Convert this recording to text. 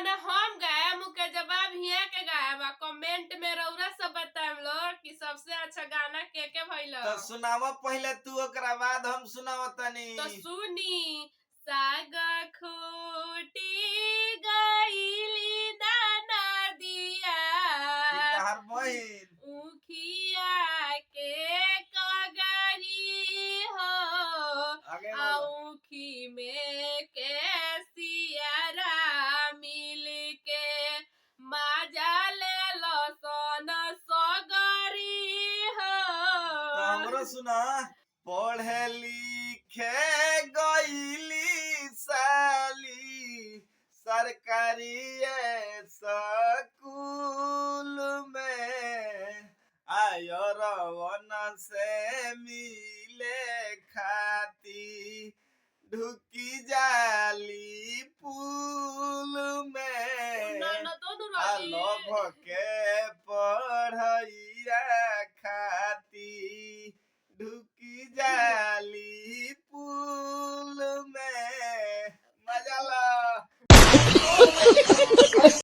गाना हम गाए मुके जवाब हिया के गाए कमेंट में रउरा सब बताएम लोग कि सबसे अच्छा गाना के भइल तो सुनावा पहले तू ओकरा बाद हम सुनावतनी तो सुनी साग खूटी गईली दाना दिया तहार बहिन उखिया के कगरी हो आगे बोलो। औखी में के सियारा मिल के माजा ले लसन सगरी हो तो हमरो सुना पढ़े लिखे गईली साली सरकारी स्कूल में आयो रवन से मिले खाती ढुकी जाली पुल में न दोनों आलो के